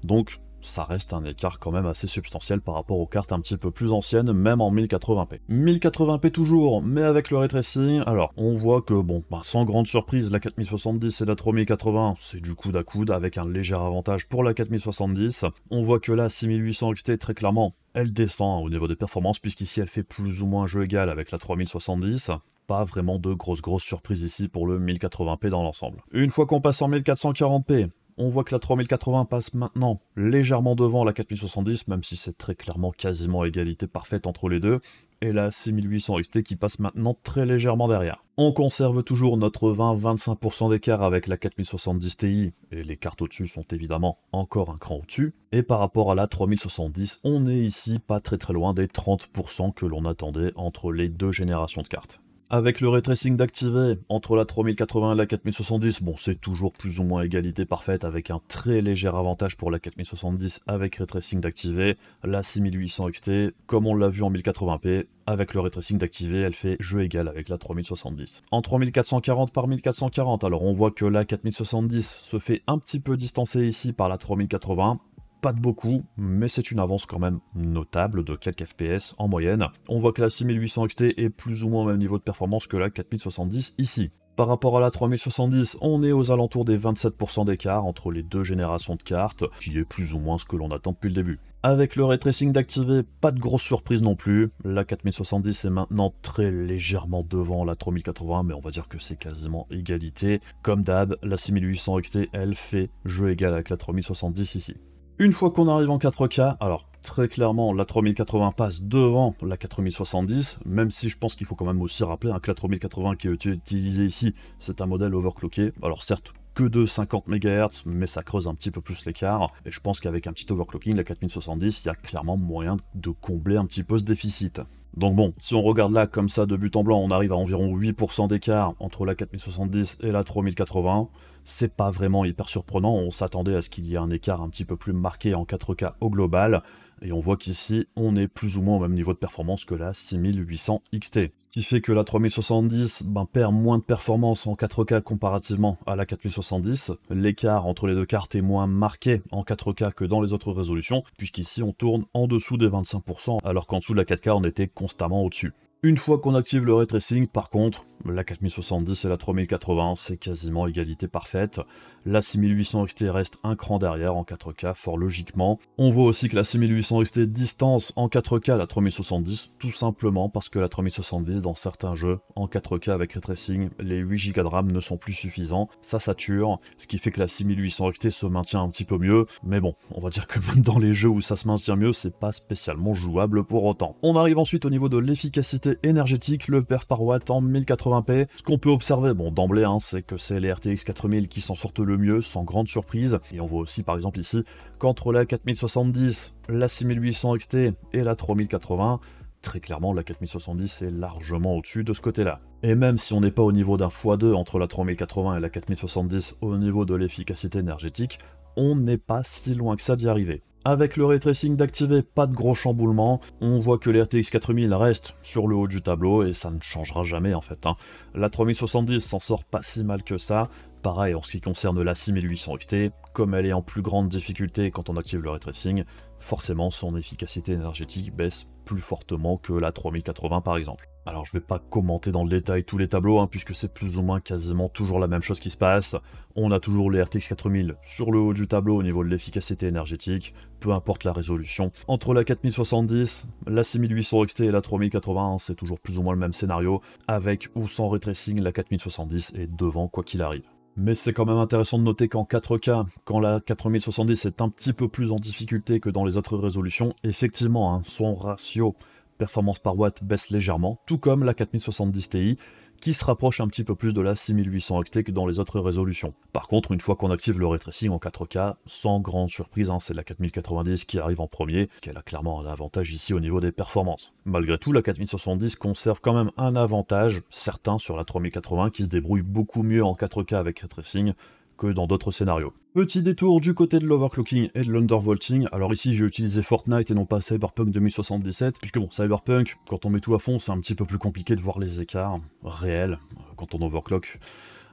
donc ça reste un écart quand même assez substantiel par rapport aux cartes un petit peu plus anciennes, même en 1080p. 1080p toujours, mais avec le ray tracing, alors on voit que bon, sans grande surprise, la 4070 et la 3080, c'est du coude à coude, avec un léger avantage pour la 4070. On voit que la 6800 XT, très clairement, elle descend au niveau des performances, puisqu'ici elle fait plus ou moins jeu égal avec la 3070. Pas vraiment de grosses surprises ici pour le 1080p dans l'ensemble. Une fois qu'on passe en 1440p, on voit que la 3080 passe maintenant légèrement devant la 4070, même si c'est très clairement quasiment égalité parfaite entre les deux, et la 6800 XT qui passe maintenant très légèrement derrière. On conserve toujours notre 20-25% d'écart avec la 4070 Ti, et les cartes au-dessus sont évidemment encore un cran au-dessus, et par rapport à la 3070, on est ici pas très loin des 30% que l'on attendait entre les deux générations de cartes. Avec le ray tracing d'activer entre la 3080 et la 4070, bon c'est toujours plus ou moins égalité parfaite avec un très léger avantage pour la 4070 avec ray tracing d'activer. La 6800 XT, comme on l'a vu en 1080p, avec le ray tracing d'activer, elle fait jeu égal avec la 3070. En 3440 par 1440, alors on voit que la 4070 se fait un petit peu distancer ici par la 3080. Pas de beaucoup, mais c'est une avance quand même notable de quelques FPS en moyenne. On voit que la 6800 XT est plus ou moins au même niveau de performance que la 4070 ici. Par rapport à la 3070, on est aux alentours des 27% d'écart entre les deux générations de cartes, qui est plus ou moins ce que l'on attend depuis le début. Avec le ray tracing d'activer, pas de grosse surprise non plus. La 4070 est maintenant très légèrement devant la 3080, mais on va dire que c'est quasiment égalité. Comme d'hab, la 6800 XT, elle fait jeu égal avec la 3070 ici. Une fois qu'on arrive en 4K, alors très clairement la 3080 passe devant la 4070, même si je pense qu'il faut quand même aussi rappeler que la 3080 qui est utilisée ici, c'est un modèle overclocké. Alors certes, que de 50 MHz, mais ça creuse un petit peu plus l'écart, et je pense qu'avec un petit overclocking, la 4070, il y a clairement moyen de combler un petit peu ce déficit. Donc bon, si on regarde là comme ça de but en blanc, on arrive à environ 8% d'écart entre la 4070 et la 3080. C'est pas vraiment hyper surprenant, on s'attendait à ce qu'il y ait un écart un petit peu plus marqué en 4K au global, et on voit qu'ici, on est plus ou moins au même niveau de performance que la 6800 XT. Ce qui fait que la 3070 perd moins de performance en 4K comparativement à la 4070. L'écart entre les deux cartes est moins marqué en 4K que dans les autres résolutions, puisqu'ici on tourne en dessous des 25%, alors qu'en dessous de la 4K on était constamment au-dessus. Une fois qu'on active le ray tracing, par contre, la 4070 et la 3080, c'est quasiment égalité parfaite. La 6800 XT reste un cran derrière en 4K, fort logiquement. On voit aussi que la 6800 XT distance en 4K la 3070, tout simplement parce que la 3070, dans certains jeux, en 4K avec ray tracing, les 8 Go de RAM ne sont plus suffisants, ça sature, ce qui fait que la 6800 XT se maintient un petit peu mieux, mais bon, on va dire que même dans les jeux où ça se maintient mieux, c'est pas spécialement jouable pour autant. On arrive ensuite au niveau de l'efficacité énergétique, le perf par watt en 1080p. Ce qu'on peut observer, bon d'emblée, c'est que c'est les RTX 4000 qui s'en sortent le mieux, sans grande surprise. Et on voit aussi par exemple ici qu'entre la 4070, la 6800 XT et la 3080, très clairement la 4070 est largement au-dessus de ce côté-là. Et même si on n'est pas au niveau d'un x2 entre la 3080 et la 4070 au niveau de l'efficacité énergétique, on n'est pas si loin que ça d'y arriver. Avec le ray tracing d'activer, pas de gros chamboulements, on voit que les RTX 4000 restent sur le haut du tableau et ça ne changera jamais en fait. La 3070 s'en sort pas si mal que ça. Pareil en ce qui concerne la 6800 XT, comme elle est en plus grande difficulté quand on active le ray tracing, forcément son efficacité énergétique baisse plus fortement que la 3080 par exemple. Alors je vais pas commenter dans le détail tous les tableaux, puisque c'est plus ou moins quasiment toujours la même chose qui se passe. On a toujours les RTX 4000 sur le haut du tableau au niveau de l'efficacité énergétique, peu importe la résolution. Entre la 4070, la 6800 XT et la 3080, c'est toujours plus ou moins le même scénario, avec ou sans ray tracing, la 4070 est devant quoi qu'il arrive. Mais c'est quand même intéressant de noter qu'en 4K, quand la 4070 est un petit peu plus en difficulté que dans les autres résolutions, effectivement, son ratio performance par watt baisse légèrement, tout comme la 4070 Ti, qui se rapproche un petit peu plus de la 6800 XT que dans les autres résolutions. Par contre, une fois qu'on active le ray tracing en 4K, sans grande surprise, c'est la 4090 qui arrive en premier, qu'elle a clairement un avantage ici au niveau des performances. Malgré tout, la 4070 conserve quand même un avantage certain sur la 3080 qui se débrouille beaucoup mieux en 4K avec ray tracing que dans d'autres scénarios. Petit détour du côté de l'overclocking et de l'undervolting. Alors ici j'ai utilisé Fortnite et non pas Cyberpunk 2077, puisque bon, Cyberpunk, quand on met tout à fond, c'est un petit peu plus compliqué de voir les écarts réels quand on overclock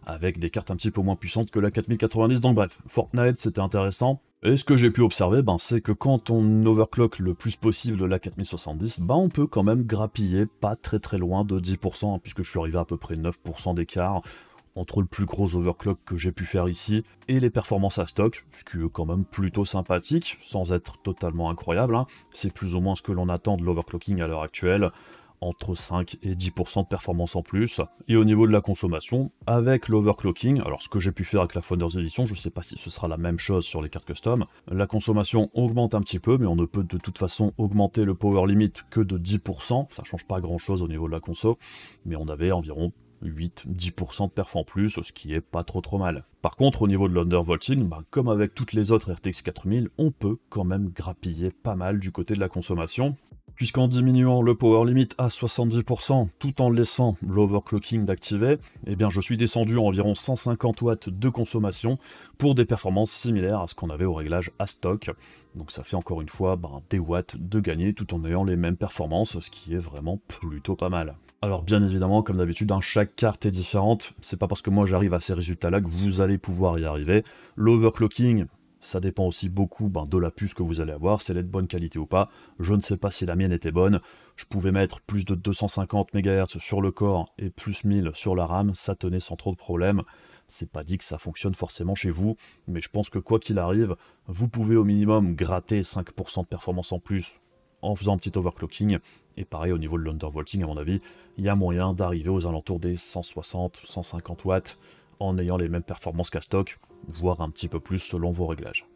avec des cartes un petit peu moins puissantes que la 4090. Donc bref, Fortnite c'était intéressant. Et ce que j'ai pu observer, c'est que quand on overclock le plus possible de la 4070, on peut quand même grappiller pas très loin de 10%, puisque je suis arrivé à peu près 9% d'écart entre le plus gros overclock que j'ai pu faire ici et les performances à stock, ce qui est quand même plutôt sympathique, sans être totalement incroyable. C'est plus ou moins ce que l'on attend de l'overclocking à l'heure actuelle, entre 5 et 10% de performance en plus. Et au niveau de la consommation, avec l'overclocking, alors ce que j'ai pu faire avec la Founders Edition, je ne sais pas si ce sera la même chose sur les cartes custom, la consommation augmente un petit peu, mais on ne peut de toute façon augmenter le power limit que de 10%, ça change pas grand chose au niveau de la conso, mais on avait environ 8-10% de perf en plus, ce qui est pas trop mal. Par contre, au niveau de l'undervolting, comme avec toutes les autres RTX 4000, on peut quand même grappiller pas mal du côté de la consommation, puisqu'en diminuant le power limit à 70% tout en laissant l'overclocking d'activer, je suis descendu à environ 150 watts de consommation pour des performances similaires à ce qu'on avait au réglage à stock. Donc ça fait encore une fois des watts de gagner tout en ayant les mêmes performances, ce qui est vraiment plutôt pas mal. Alors bien évidemment, comme d'habitude, chaque carte est différente, c'est pas parce que moi j'arrive à ces résultats-là que vous allez pouvoir y arriver. L'overclocking, ça dépend aussi beaucoup de la puce que vous allez avoir, si elle est de bonne qualité ou pas. Je ne sais pas si la mienne était bonne, je pouvais mettre plus de 250 MHz sur le corps et plus 1000 sur la RAM, ça tenait sans trop de problèmes. C'est pas dit que ça fonctionne forcément chez vous, mais je pense que quoi qu'il arrive, vous pouvez au minimum gratter 5% de performance en plus en faisant un petit overclocking, et pareil au niveau de l'undervolting à mon avis, il y a moyen d'arriver aux alentours des 160-150 watts en ayant les mêmes performances qu'à stock, voire un petit peu plus selon vos réglages.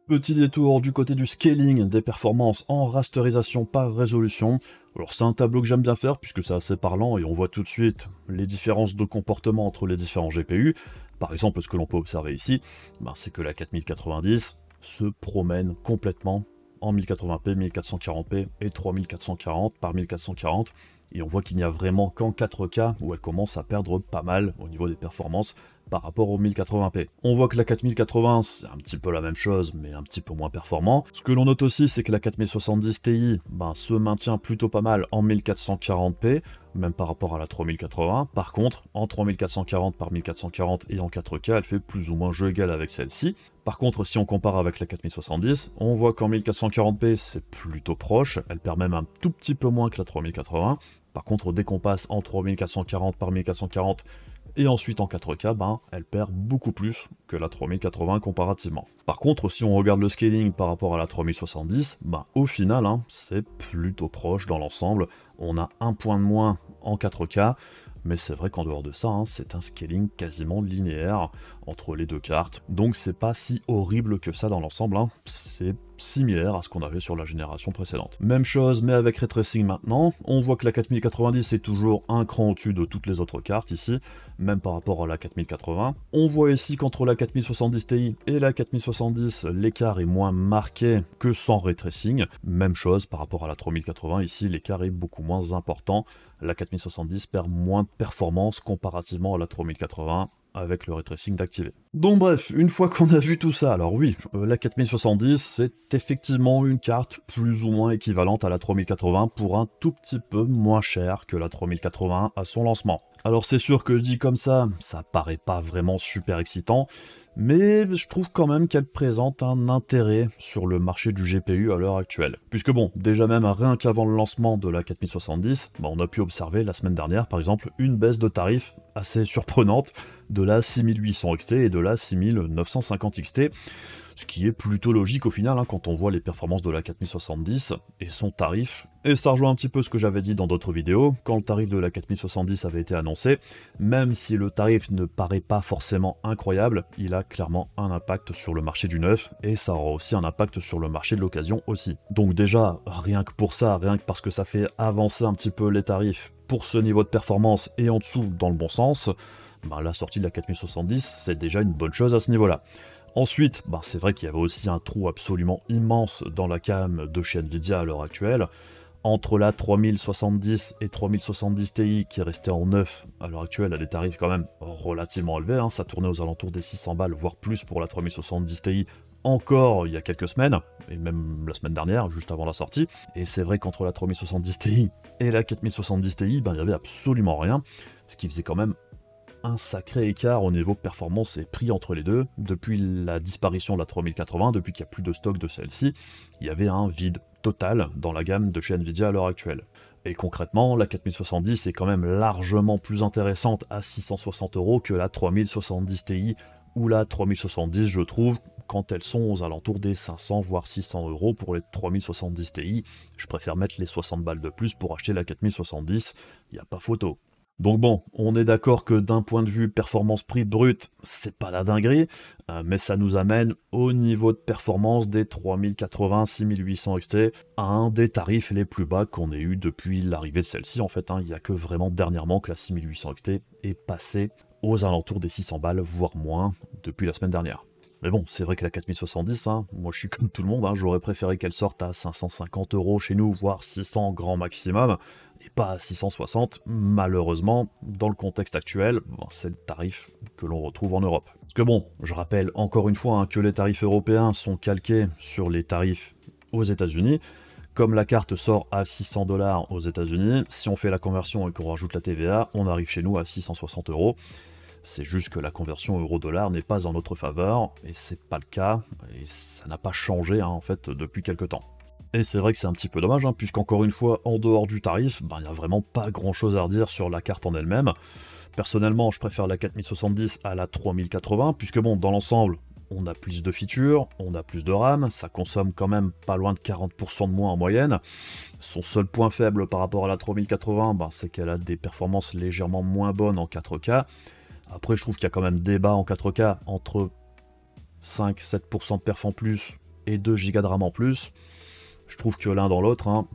Petit détour du côté du scaling des performances en rasterisation par résolution. Alors c'est un tableau que j'aime bien faire puisque c'est assez parlant et on voit tout de suite les différences de comportement entre les différents GPU. Par exemple, ce que l'on peut observer ici, ben, c'est que la 4090 se promène complètement en 1080p, 1440p et 3440 par 1440. Et on voit qu'il n'y a vraiment qu'en 4K où elle commence à perdre pas mal au niveau des performances par rapport au 1080p. On voit que la 4080, c'est un petit peu la même chose, mais un petit peu moins performant. Ce que l'on note aussi, c'est que la 4070 Ti se maintient plutôt pas mal en 1440p, même par rapport à la 3080. Par contre, en 3440 par 1440 et en 4K, elle fait plus ou moins jeu égal avec celle-ci. Par contre, si on compare avec la 4070, on voit qu'en 1440p, c'est plutôt proche, elle perd même un tout petit peu moins que la 3080. Par contre, dès qu'on passe en 3440 par 1440 et ensuite en 4K, elle perd beaucoup plus que la 3080 comparativement. Par contre, si on regarde le scaling par rapport à la 3070, au final, c'est plutôt proche dans l'ensemble. On a un point de moins en 4K, mais c'est vrai qu'en dehors de ça, c'est un scaling quasiment linéaire entre les deux cartes. Donc c'est pas si horrible que ça dans l'ensemble, c'est similaire à ce qu'on avait sur la génération précédente. Même chose, mais avec ray tracing maintenant. On voit que la 4090 est toujours un cran au-dessus de toutes les autres cartes ici, même par rapport à la 4080. On voit ici qu'entre la 4070 Ti et la 4070, l'écart est moins marqué que sans ray tracing. Même chose par rapport à la 3080, ici l'écart est beaucoup moins important. La 4070 perd moins de performance comparativement à la 3080 avec le ray tracing d'activer. Donc bref, une fois qu'on a vu tout ça, alors oui, la 4070 c'est effectivement une carte plus ou moins équivalente à la 3080 pour un tout petit peu moins cher que la 3080 à son lancement. Alors c'est sûr que dit comme ça paraît pas vraiment super excitant, mais je trouve quand même qu'elle présente un intérêt sur le marché du GPU à l'heure actuelle. Puisque bon, déjà même rien qu'avant le lancement de la 4070, on a pu observer la semaine dernière par exemple une baisse de tarif assez surprenante de la 6800 XT et de la 6950 XT, ce qui est plutôt logique au final quand on voit les performances de la 4070 et son tarif. Et ça rejoint un petit peu ce que j'avais dit dans d'autres vidéos, quand le tarif de la 4070 avait été annoncé, même si le tarif ne paraît pas forcément incroyable, il a clairement un impact sur le marché du neuf, et ça aura aussi un impact sur le marché de l'occasion aussi. Donc déjà, rien que pour ça, rien que parce que ça fait avancer un petit peu les tarifs pour ce niveau de performance et en dessous dans le bon sens, la sortie de la 4070 c'est déjà une bonne chose à ce niveau-là. Ensuite, c'est vrai qu'il y avait aussi un trou absolument immense dans la cam de chez Nvidia à l'heure actuelle. Entre la 3070 et 3070 Ti qui restait en neuf à l'heure actuelle à des tarifs quand même relativement élevés, ça tournait aux alentours des 600 balles, voire plus pour la 3070 Ti encore il y a quelques semaines, et même la semaine dernière, juste avant la sortie. Et c'est vrai qu'entre la 3070 Ti et la 4070 Ti, il n'y avait absolument rien, ce qui faisait quand même un sacré écart au niveau performance et prix entre les deux. Depuis la disparition de la 3080, depuis qu'il n'y a plus de stock de celle-ci, il y avait un vide total dans la gamme de chez Nvidia à l'heure actuelle. Et concrètement, la 4070 est quand même largement plus intéressante à 660 € que la 3070 Ti ou la 3070, je trouve, quand elles sont aux alentours des 500 voire 600 € pour les 3070 Ti. Je préfère mettre les 60 balles de plus pour acheter la 4070, il n'y a pas photo. Donc bon, on est d'accord que d'un point de vue performance-prix brut, c'est pas la dinguerie, mais ça nous amène au niveau de performance des 3080, 6800 XT, à un des tarifs les plus bas qu'on ait eu depuis l'arrivée de celle-ci. En fait, il n'y a que vraiment dernièrement que la 6800 XT est passée aux alentours des 600 balles, voire moins, depuis la semaine dernière. Mais bon, c'est vrai que la 4070, moi je suis comme tout le monde, j'aurais préféré qu'elle sorte à 550 € chez nous, voire 600 grand maximum, et pas à 660. Malheureusement, dans le contexte actuel, c'est le tarif que l'on retrouve en Europe. Parce que bon, je rappelle encore une fois que les tarifs européens sont calqués sur les tarifs aux États-Unis. Comme la carte sort à 600 $ aux États-Unis, si on fait la conversion et qu'on rajoute la TVA, on arrive chez nous à 660 €. C'est juste que la conversion euro-dollar n'est pas en notre faveur, et c'est pas le cas, et ça n'a pas changé en fait depuis quelques temps. Et c'est vrai que c'est un petit peu dommage, puisqu'encore une fois, en dehors du tarif, il n'y a vraiment pas grand chose à redire sur la carte en elle-même. Personnellement, je préfère la 4070 à la 3080, puisque bon, dans l'ensemble, on a plus de features, on a plus de RAM, ça consomme quand même pas loin de 40% de moins en moyenne. Son seul point faible par rapport à la 3080, c'est qu'elle a des performances légèrement moins bonnes en 4K. Après, je trouve qu'il y a quand même débat en 4K entre 5-7% de perf en plus et 2 Go de RAM en plus. Je trouve que l'un dans l'autre,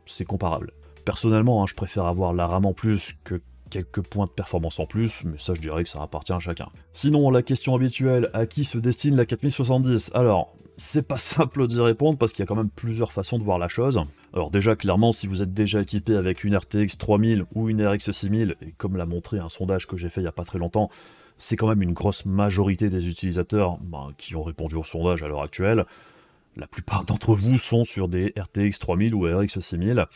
c'est comparable. Personnellement, je préfère avoir la RAM en plus que quelques points de performance en plus, mais ça je dirais que ça appartient à chacun. Sinon, la question habituelle, à qui se destine la 4070? Alors, c'est pas simple d'y répondre parce qu'il y a quand même plusieurs façons de voir la chose. Alors déjà, clairement, si vous êtes déjà équipé avec une RTX 3000 ou une RX 6000, et comme l'a montré un sondage que j'ai fait il y a pas très longtemps, c'est quand même une grosse majorité des utilisateurs qui ont répondu au sondage à l'heure actuelle. La plupart d'entre vous sont sur des RTX 3000 ou RX 6000,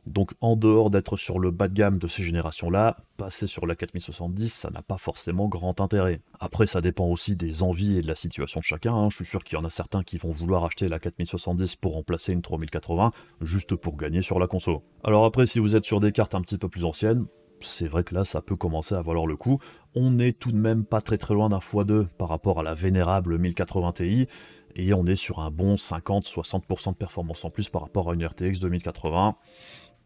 donc en dehors d'être sur le bas de gamme de ces générations-là, passer sur la 4070, ça n'a pas forcément grand intérêt. Après, ça dépend aussi des envies et de la situation de chacun, hein. Je suis sûr qu'il y en a certains qui vont vouloir acheter la 4070 pour remplacer une 3080, juste pour gagner sur la console. Alors après, si vous êtes sur des cartes un petit peu plus anciennes, c'est vrai que là, ça peut commencer à valoir le coup. On n'est tout de même pas très loin d'un x2 par rapport à la vénérable 1080 Ti, et on est sur un bon 50-60% de performance en plus par rapport à une RTX 2080.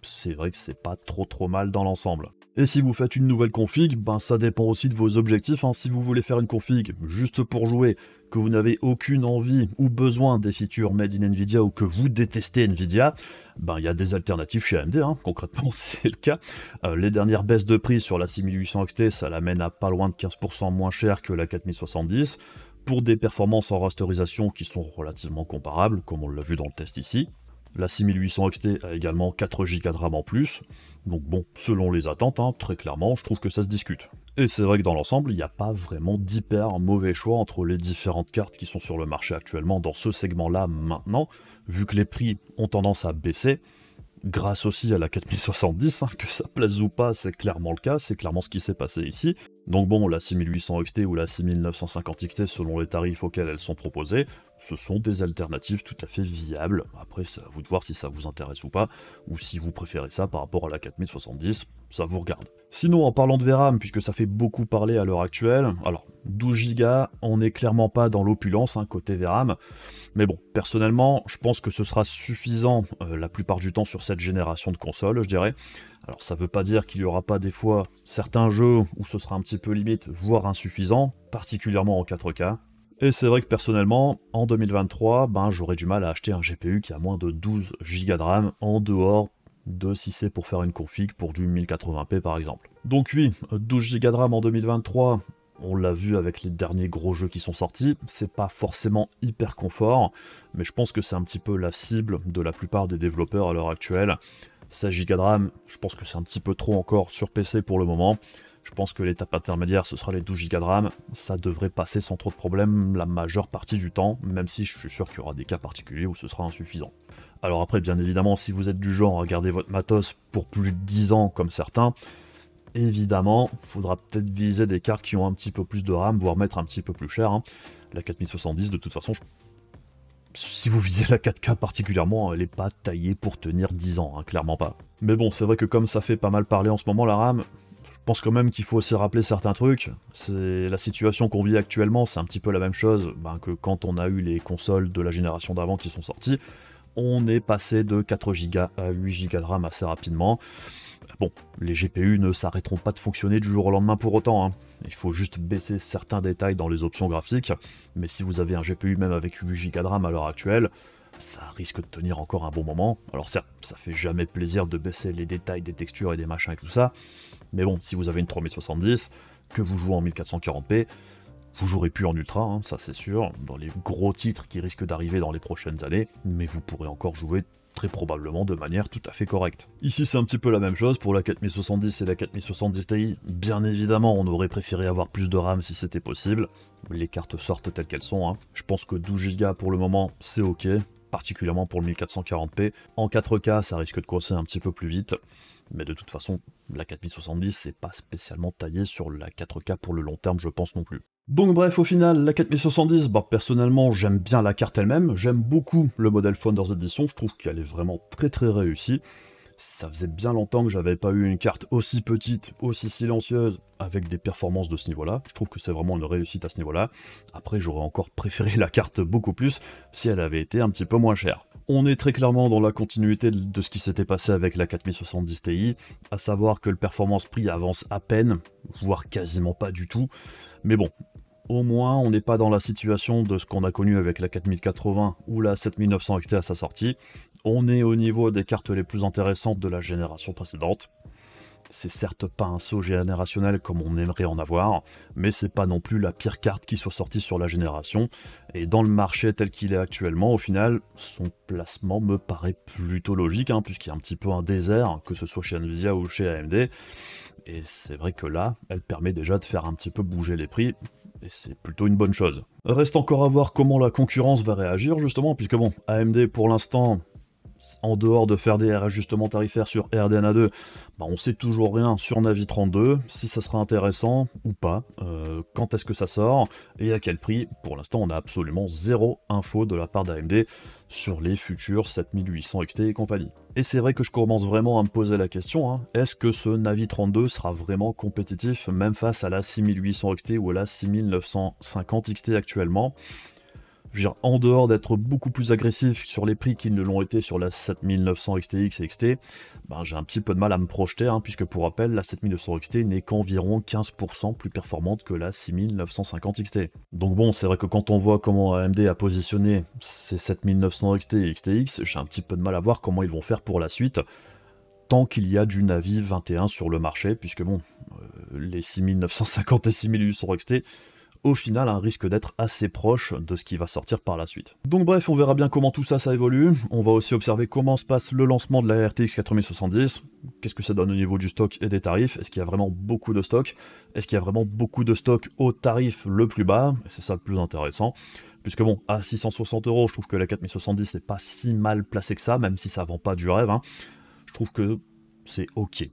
C'est vrai que c'est pas trop mal dans l'ensemble. Et si vous faites une nouvelle config, ça dépend aussi de vos objectifs, hein. Si vous voulez faire une config juste pour jouer, que vous n'avez aucune envie ou besoin des features made in Nvidia ou que vous détestez Nvidia, il y a des alternatives chez AMD, hein. Concrètement c'est le cas. Les dernières baisses de prix sur la 6800 XT, ça l'amène à pas loin de 15% moins cher que la 4070, pour des performances en rasterisation qui sont relativement comparables, comme on l'a vu dans le test ici. La 6800 XT a également 4 Go de RAM en plus, donc bon, selon les attentes, hein, très clairement, je trouve que ça se discute. Et c'est vrai que dans l'ensemble, il n'y a pas vraiment d'hyper mauvais choix entre les différentes cartes qui sont sur le marché actuellement dans ce segment-là maintenant, vu que les prix ont tendance à baisser, grâce aussi à la 4070, hein, que ça plaise ou pas, c'est clairement le cas, c'est clairement ce qui s'est passé ici. Donc bon, la 6800 XT ou la 6950 XT, selon les tarifs auxquels elles sont proposées, ce sont des alternatives tout à fait viables. Après, c'est à vous de voir si ça vous intéresse ou pas, ou si vous préférez ça par rapport à la 4070, ça vous regarde. Sinon, en parlant de VRAM, puisque ça fait beaucoup parler à l'heure actuelle, alors 12 Go, on n'est clairement pas dans l'opulence, hein, côté VRAM, mais bon, personnellement, je pense que ce sera suffisant la plupart du temps sur cette génération de consoles, je dirais. Alors ça veut pas dire qu'il y aura pas des fois certains jeux où ce sera un petit peu limite, voire insuffisant, particulièrement en 4K. Et c'est vrai que personnellement, en 2023, j'aurais du mal à acheter un GPU qui a moins de 12 Go de RAM, en dehors de si c'est pour faire une config pour du 1080p par exemple. Donc oui, 12 Go de RAM en 2023, on l'a vu avec les derniers gros jeux qui sont sortis, c'est pas forcément hyper confort, mais je pense que c'est un petit peu la cible de la plupart des développeurs à l'heure actuelle. 16 Go de RAM, je pense que c'est un petit peu trop encore sur PC pour le moment. Je pense que l'étape intermédiaire, ce sera les 12 Go de RAM. Ça devrait passer sans trop de problèmes la majeure partie du temps, même si je suis sûr qu'il y aura des cas particuliers où ce sera insuffisant. Alors après, bien évidemment, si vous êtes du genre à garder votre matos pour plus de 10 ans comme certains, évidemment, il faudra peut-être viser des cartes qui ont un petit peu plus de RAM, voire mettre un petit peu plus cher, hein. La 4070, de toute façon, si vous visez la 4K particulièrement, elle n'est pas taillée pour tenir 10 ans, hein, clairement pas. Mais bon, c'est vrai que comme ça fait pas mal parler en ce moment la RAM, je pense quand même qu'il faut se rappeler certains trucs. C'est la situation qu'on vit actuellement, c'est un petit peu la même chose que quand on a eu les consoles de la génération d'avant qui sont sorties. On est passé de 4 Go à 8 Go de RAM assez rapidement. Bon, les GPU ne s'arrêteront pas de fonctionner du jour au lendemain pour autant, hein. Il faut juste baisser certains détails dans les options graphiques, mais si vous avez un GPU même avec 8 Go de RAM à l'heure actuelle, ça risque de tenir encore un bon moment. Alors certes, ça fait jamais plaisir de baisser les détails des textures et des machins et tout ça, mais bon, si vous avez une 3070, que vous jouez en 1440p, vous jouerez plus en ultra, hein, ça c'est sûr, dans les gros titres qui risquent d'arriver dans les prochaines années, mais vous pourrez encore jouer très probablement de manière tout à fait correcte. Ici c'est un petit peu la même chose pour la 4070 et la 4070 Ti. Bien évidemment on aurait préféré avoir plus de RAM si c'était possible, les cartes sortent telles qu'elles sont, hein. Je pense que 12 Go pour le moment c'est ok, particulièrement pour le 1440p. En 4K ça risque de coincer un petit peu plus vite, mais de toute façon la 4070 c'est pas spécialement taillé sur la 4K pour le long terme je pense non plus. Donc bref, au final, la 4070, personnellement, j'aime bien la carte elle-même, j'aime beaucoup le modèle Founders Edition, je trouve qu'elle est vraiment très réussie. Ça faisait bien longtemps que j'avais pas eu une carte aussi petite, aussi silencieuse, avec des performances de ce niveau-là. Je trouve que c'est vraiment une réussite à ce niveau-là. Après, j'aurais encore préféré la carte beaucoup plus si elle avait été un petit peu moins chère. On est très clairement dans la continuité de ce qui s'était passé avec la 4070 Ti, à savoir que le performance-prix avance à peine, voire quasiment pas du tout. Mais bon, au moins on n'est pas dans la situation de ce qu'on a connu avec la 4080 ou la 7900 XT à sa sortie. On est au niveau des cartes les plus intéressantes de la génération précédente. C'est certes pas un saut générationnel comme on aimerait en avoir, mais c'est pas non plus la pire carte qui soit sortie sur la génération, et dans le marché tel qu'il est actuellement, au final, son placement me paraît plutôt logique, hein, puisqu'il y a un petit peu un désert, que ce soit chez Nvidia ou chez AMD, et c'est vrai que là, elle permet déjà de faire un petit peu bouger les prix, et c'est plutôt une bonne chose. Reste encore à voir comment la concurrence va réagir justement, puisque bon, AMD pour l'instant, en dehors de faire des réajustements tarifaires sur RDNA 2, bah on sait toujours rien sur Navi 32, si ça sera intéressant ou pas, quand est-ce que ça sort, et à quel prix. Pour l'instant, on a absolument zéro info de la part d'AMD sur les futurs 7800 XT et compagnie. Et c'est vrai que je commence vraiment à me poser la question, hein, est-ce que ce Navi 32 sera vraiment compétitif, même face à la 6800 XT ou à la 6950 XT actuellement? Je veux dire, en dehors d'être beaucoup plus agressif sur les prix qu'ils ne l'ont été sur la 7900 XTX et XT, ben j'ai un petit peu de mal à me projeter, hein, puisque pour rappel, la 7900 XT n'est qu'environ 15% plus performante que la 6950 XT. Donc bon, c'est vrai que quand on voit comment AMD a positionné ces 7900 XT et XTX, j'ai un petit peu de mal à voir comment ils vont faire pour la suite, tant qu'il y a du Navi 21 sur le marché, puisque bon, les 6950 et 6800 XT, au final, un risque d'être assez proche de ce qui va sortir par la suite. Donc bref, on verra bien comment tout ça, ça évolue. On va aussi observer comment se passe le lancement de la RTX 4070. Qu'est-ce que ça donne au niveau du stock et des tarifs? Est-ce qu'il y a vraiment beaucoup de stock? Est-ce qu'il y a vraiment beaucoup de stock au tarif le plus bas? C'est ça le plus intéressant. Puisque bon, à 660 €, je trouve que la 4070 n'est pas si mal placée que ça, même si ça vend pas du rêve, hein. Je trouve que c'est ok.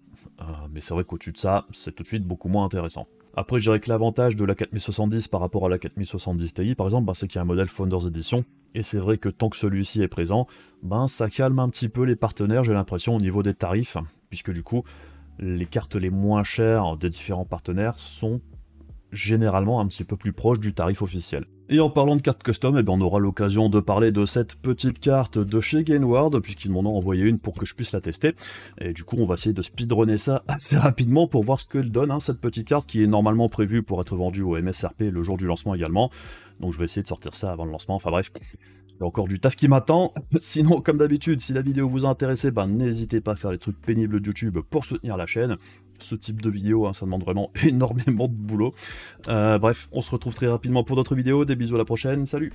Mais c'est vrai qu'au-dessus de ça, c'est tout de suite beaucoup moins intéressant. Après, je dirais que l'avantage de la 4070 par rapport à la 4070 Ti, par exemple, c'est qu'il y a un modèle Founders Edition, et c'est vrai que tant que celui-ci est présent, ça calme un petit peu les partenaires, j'ai l'impression, au niveau des tarifs, puisque du coup, les cartes les moins chères des différents partenaires sont généralement un petit peu plus proches du tarif officiel. Et en parlant de cartes custom, on aura l'occasion de parler de cette petite carte de chez Gainward, puisqu'ils m'en ont envoyé une pour que je puisse la tester. Et du coup, on va essayer de speedrunner ça assez rapidement pour voir ce qu'elle donne, hein, cette petite carte qui est normalement prévue pour être vendue au MSRP le jour du lancement également. Donc je vais essayer de sortir ça avant le lancement, enfin bref. Il y a encore du taf qui m'attend. Sinon, comme d'habitude, si la vidéo vous a intéressé, n'hésitez pas à faire les trucs pénibles de YouTube pour soutenir la chaîne. Ce type de vidéo, hein, ça demande vraiment énormément de boulot. Bref, on se retrouve très rapidement pour d'autres vidéos. Des bisous à la prochaine. Salut!